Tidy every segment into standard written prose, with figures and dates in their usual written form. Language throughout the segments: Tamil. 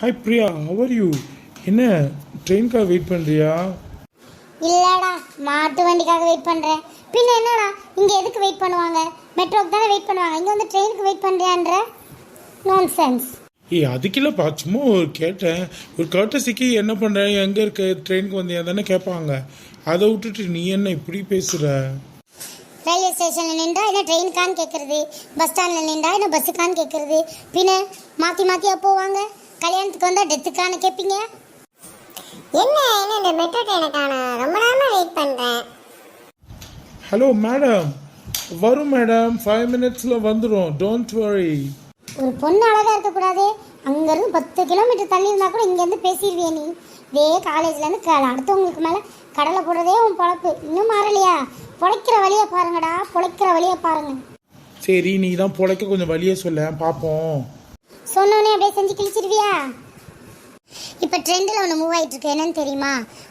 Hi Priya, how are you? என்ன ட்ரெயின்காக வெயிட் பண்ணுறியா? இல்லடா, மாட்டு வண்டிக்காக வெயிட் பண்ணுறேன். பின்ன என்னடா, இங்கே எதுக்கு வெயிட் பண்ணுவாங்க? மெட்ரோக்கு தானே வெயிட் பண்ணுவாங்க. இங்கே வந்து ட்ரெயினுக்கு வெயிட் பண்ணுறியான்ற நான்சென்ஸ். அதுக்கு இல்லைப்பா, சும்மா கேட்டேன். ஒரு கர்ட்டசிக்கு என்ன பண்ணுறேன், எங்கே இருக்க, ட்ரெயினுக்கு வந்தியா தானே கேட்பாங்க. அதை விட்டுட்டு நீ என்ன இப்படி பேசுகிற? ரயில்வே ஸ்டேஷனில் நின்றா என்ன ட்ரெயினுக்கான்னு கேட்குறது, பஸ் ஸ்டாண்டில் நின்றா என்ன பஸ்ஸுக்கான்னு கேட்குறது. பின்ன மாற்றி மாற்றியா போவாங்க? கல்யாணத்துக்கு வந்தால் டெத்துக்கான்னு கேட்பீங்க. என்ன இந்த மெட்ரோ ட்ரெயினுக்கான ரொம்ப நேரமாக வெயிட் பண்ணுறேன். ஹலோ மேடம், வரும் மேடம், 5 minutesல வந்துடும், டோன்ட் வரி. ஒரு பொண்ணு அழகாக இருக்கக்கூடாது? அங்கேருந்து 10 கிலோமீட்டர் தள்ளி இருந்தால் கூட இங்கேருந்து பேசிடுவியே நீ. இதே காலேஜ்லேருந்து அடுத்தவங்களுக்கு மேலே கடலை போடுறதே உன் பொழப்பு. இன்னும் மாறலையா? பொழைக்கிற வழியை பாருங்கடா, பொழைக்கிற வழியை பாருங்க. சரி, நீ தான் பொழைக்க கொஞ்சம் வழியே சொல்ல பார்ப்போம். சொன்னோன்னே அப்படியே செஞ்சு கிழிச்சிருவியா? இப்போ ட்ரெண்டில் ஒன்று மூவ் ஆகிட்டு இருக்கு, என்னன்னு தெரியுமா?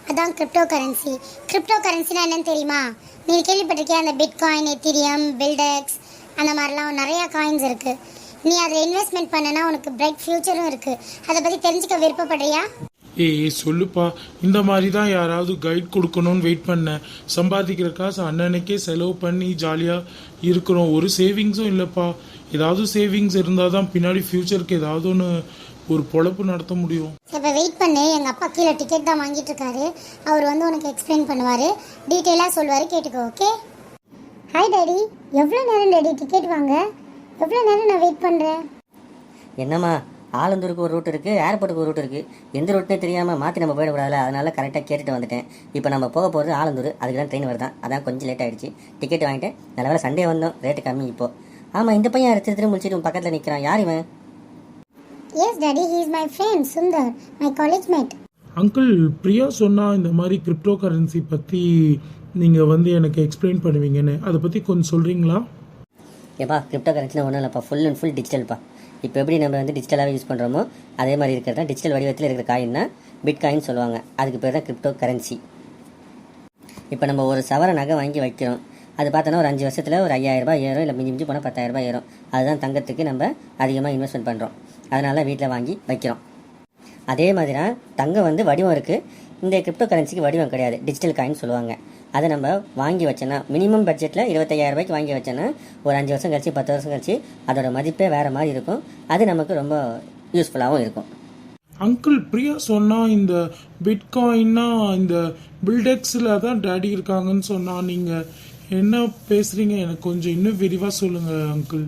அதான் கிரிப்டோ கரன்சி. கிரிப்டோ கரன்சினா என்னன்னு தெரியுமா? நீங்கள் கேள்விப்பட்டிருக்கியா? அந்த பிட்காயின், எத்தீரியம், பில்டெக்ஸ், அந்த மாதிரிலாம் நிறையா காயின்ஸ் இருக்குது. நீ அதில் இன்வெஸ்ட்மெண்ட் பண்ணனா உனக்கு பிரைட் ஃப்யூச்சரும் இருக்குது. அதை பற்றி தெரிஞ்சுக்க விருப்பப்படுறியா? சொல்லுப்பா, இந்த மாதிரி தான் யாராவது கைட் கொடுக்கணும்னு வெயிட் பண்ணேன். சம்பாதிக்கிற காசு அன்னன்னைக்கே செலவு பண்ணி ஜாலியாக இருக்கிறோம். ஒரு சேவிங்ஸும் இல்லைப்பா. ஏதாவது சேவிங்ஸ் இருந்தால் தான் பின்னாடி ஃப்யூச்சருக்கு ஏதாவது ஒன்று ஒரு பொழப்பு நடத்த முடியும். இப்போ வெயிட் பண்ணு, எங்கள் அப்பா கீழே டிக்கெட் தான் வாங்கிட்டு இருக்காரு. அவர் வந்து உனக்கு எக்ஸ்பிளைன் பண்ணுவார், டீட்டெயிலாக சொல்லுவார், கேட்டுக்கோ. ஓகே? Hi daddy. எவ்வளோ நேரம் டாடி டிக்கெட் வாங்க? எவ்வளோ நேரம் நான் வெயிட் பண்ணுறேன். என்னம்மா, ஆலந்தூருக்கு ஒரு ரூட் இருக்குது, ஏர்போர்ட்டுக்கு ஒரு ரூட் இருக்குது. எந்த ரூட்னே தெரியாமல் மாற்றி நம்ம போயிடக்கூடாதுல, அதனால கரெக்டாக கேட்டுட்டு வந்துட்டேன். இப்போ நம்ம போக போகிறது ஆலந்தூர். அதுக்கு தான் ட்ரெயின் வருதான், அதான் கொஞ்சம் லேட் ஆகிடுச்சு. டிக்கெட் வாங்கிட்டேன். நல்ல வேலை சண்டே வந்தோம், ரேட்டு கம்மி இப்போது. ஆமாம், இந்த பையன் திருத்திரு முடிச்சுட்டு உன் பக்கத்தில் நிற்கிறான். யார் இவன்? Yes daddy, he is my friend Sundar, my college mate. Uncle, Priya சொன்னால் இந்த மாதிரி கிரிப்டோ கரன்சி பற்றி நீங்கள் வந்து எனக்கு எக்ஸ்பிளைன் பண்ணுவீங்கன்னு, அதை பற்றி கொஞ்சம் சொல்கிறீங்களா? ஏப்பா, கிரிப்டோ கரன்சினா ஒன்றும் இல்லைப்பா, ஃபுல் அண்ட் ஃபுல் டிஜிட்டல்ப்பா. இப்போ எப்படி நம்ம வந்து டிஜிட்டலாகவே யூஸ் பண்ணுறோமோ அதே மாதிரி இருக்கிறது தான் டிஜிட்டல் வடிவத்தில் இருக்கிற காயின்னா பிட்காயின் சொல்லுவாங்க. அதுக்கு பேர் தான் கிரிப்டோ கரன்சி. இப்போ நம்ம ஒரு சவர நகை வாங்கி வைக்கிறோம். அது பார்த்தோன்னா ஒரு 5 வருஷத்தில் ஒரு 5000 ரூபாய் ஏறும், இல்லை மிஞ்சி போனால் 10,000 ரூபாய் ஏறும். அதுதான் தங்கத்துக்கு நம்ம அதிகமாக இன்வெஸ்ட்மெண்ட் பண்ணுறோம். அதனால் வீட்டில் வாங்கி வைக்கிறோம். அதே மாதிரி தான் தங்கம் வந்து வடிவம் இருக்குது. இந்த கிரிப்டோ கரன்சிக்கு வடிவம் கிடையாது, டிஜிட்டல் காயின் சொல்லுவாங்க. அதை நம்ம வாங்கி வச்சோன்னா மினிமம் பட்ஜெட்டில் 25,000 ரூபாய்க்கு வாங்கி வச்சோன்னா ஒரு 5 வருஷம் கழிச்சு 10 வருஷம் கழிச்சு அதோட மதிப்பே வேறு மாதிரி இருக்கும். அது நமக்கு ரொம்ப யூஸ்ஃபுல்லாகவும் இருக்கும். அங்கிள், பிரியா சொன்னால் இந்த பிட்காயின்னா இந்த பில்டெக்ஸில் தான் டேடி இருக்காங்கன்னு சொன்னால் நீங்கள் என்ன பேசுகிறீங்க? எனக்கு கொஞ்சம் இன்னும் விரிவாக சொல்லுங்கள் அங்கிள்.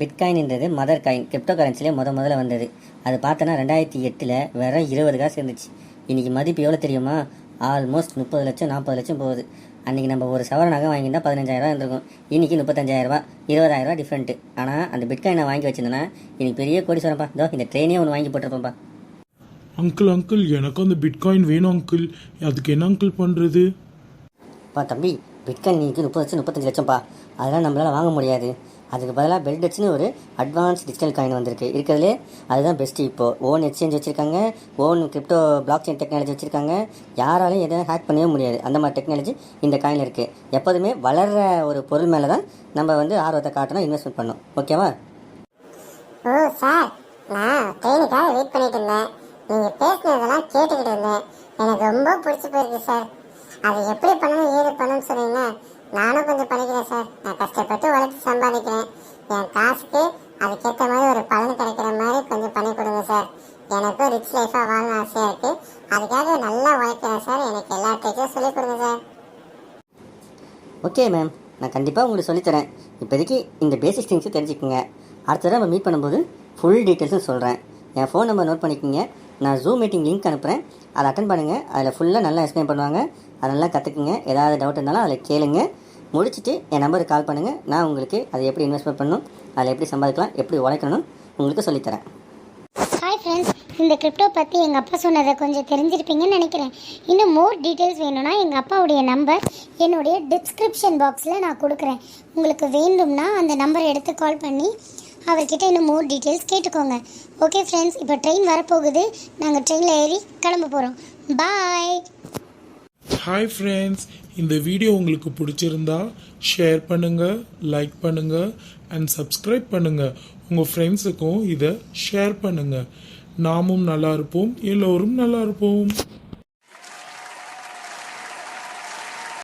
பிட்காயின்ன்றது மதர் காயின், கிரிப்டோ கரன்சிலே முதல்ல வந்தது. அது பார்த்தோன்னா 2008 வெறும் 20 காசு இருந்துச்சு. இன்றைக்கி மதிப்பு எவ்வளோ தெரியுமா? ஆல்மோஸ்ட் 30 லட்சம் 40 லட்சம் போகுது. அன்றைக்கி நம்ம ஒரு சவர நகை வாங்கியிருந்தால் 15,000 ரூபா இருந்திருக்கும். இன்றைக்கி 35,000 ரூபா, 20,000 ரூபா டிஃப்ரெண்ட்டு. ஆனால் அந்த பிட்காயினை வாங்கி வச்சிருந்தேன்னா இன்றைக்கி பெரிய கோடீஸ்வரன்ப்பா. இதோ இந்த ட்ரெயினே ஒன்று வாங்கி போட்டிருப்பேன்ப்பா. அங்கிள், எனக்கு அந்த பிட்காயின் வேணும் அங்கிள். அதுக்கு என்ன அங்கிள் பண்ணுறது? தம்பி, பிட்காயின் இன்றைக்கி 30 லட்சம் 35 லட்சம்ப்பா. அதெல்லாம் நம்மளால் வாங்க முடியாது. அதுக்கு பதிலாக பெல்டெக்ஸ்னு ஒரு அட்வான்ஸ் டிஜிட்டல் காயின் வந்திருக்கு. இருக்கிறதுலே அதுதான் பெஸ்ட்டு. இப்போது ஓன் எக்ஸ்சேஞ்ச் வச்சுருக்காங்க, own crypto block chain technology வச்சுருக்காங்க. யாராலையும் எதை ஹேக் பண்ணவே முடியாது. அந்த மாதிரி டெக்னாலஜி இந்த காயின் இருக்குது. எப்போதுமே வளர்கிற ஒரு பொருள் மேலே தான் நம்ம வந்து ஆர்வத்தை காட்டணும், இன்வெஸ்ட்மெண்ட் பண்ணணும். ஓகேவா? ஓ சார், நான் ட்ரெயினுக்காக வெயிட் பண்ணிட்டு இருந்தேன். நீங்கள் பேசினதெல்லாம் கேட்டுக்கிட்டு இருந்தேன். எனக்கு ரொம்ப பிடிச்சி போயிருக்கு சார். அது எப்படி பண்ணணும், ஏது பண்ணணும்னு சொன்னீங்கன்னா நானும் கொஞ்சம் பண்ணிக்கிறேன் சார். நான் கஷ்டப்பட்டு உழைச்சி சம்பாதிக்கிறேன். என் காசுக்கு அதுக்கேற்ற மாதிரி ஒரு பலன் கிடைக்கிற மாதிரி கொஞ்சம் பண்ணி கொடுங்க சார். எனக்கும் ரிச் லைஃபாக வாழணும் ஆசையாக இருக்குது. அதுக்காக நல்லா உழைக்கிறேன் சார். எனக்கு எல்லா டேக்கும் சொல்லிக் கொடுங்க சார். ஓகே மேம், நான் கண்டிப்பாக உங்களுக்கு சொல்லித்தரேன். இப்போதைக்கு இந்த பேசிக் திங்ஸை தெரிஞ்சுக்கோங்க. அடுத்த தடவை நம்ம மீட் பண்ணும்போது ஃபுல் டீட்டெயில்ஸும் சொல்கிறேன். என் ஃபோன் நம்பர் நோட் பண்ணிக்கோங்க. நான் ஜூம் மீட்டிங் லிங்க் அனுப்புகிறேன், அதை அட்டன் பண்ணுங்கள். அதில் ஃபுல்லாக நல்லா எக்ஸ்பிளைன் பண்ணுவாங்க. அதை நல்லா கற்றுக்குங்க. ஏதாவது டவுட் இருந்தாலும் அதில் கேளுங்க. முடிச்சுட்டு என் நம்பருக்கு கால் பண்ணுங்கள். நான் உங்களுக்கு அதை எப்படி இன்வெஸ்ட்மெண்ட் பண்ணணும், அதில் எப்படி சம்பாதிக்கலாம், எப்படி உழைக்கணும் உங்களுக்கு சொல்லித்தரேன். ஹாய் ஃப்ரெண்ட்ஸ், இந்த கிரிப்டோ பற்றி எங்கள் அப்பா சொன்னதை கொஞ்சம் தெரிஞ்சிருப்பீங்கன்னு நினைக்கிறேன். இன்னும் மோர் டீட்டெயில்ஸ் வேணும்னா எங்கள் அப்பாவுடைய நம்பர் என்னுடைய டிஸ்கிரிப்ஷன் பாக்ஸில் நான் கொடுக்குறேன். உங்களுக்கு வேண்டும்னா அந்த நம்பரை எடுத்து கால் பண்ணி அவர்கிட்ட இன்னும் மோர் டீட்டெயில்ஸ் கேட்டுக்கோங்க. ஓகே ஃப்ரெண்ட்ஸ், இப்போ ட்ரெயின் வரப்போகுது. நாங்கள் ட்ரெயினில் ஏறி கிளம்ப போகிறோம். பாய். ஹாய் ஃப்ரெண்ட்ஸ், இந்த வீடியோ உங்களுக்கு பிடிச்சிருந்தா ஷேர் பண்ணுங்கள், லைக் பண்ணுங்கள் அண்ட் சப்ஸ்கிரைப் பண்ணுங்கள். உங்கள் ஃப்ரெண்ட்ஸுக்கும் இதை ஷேர் பண்ணுங்கள். நாமும் நல்லா இருப்போம், எல்லோரும் நல்லா இருப்போம்.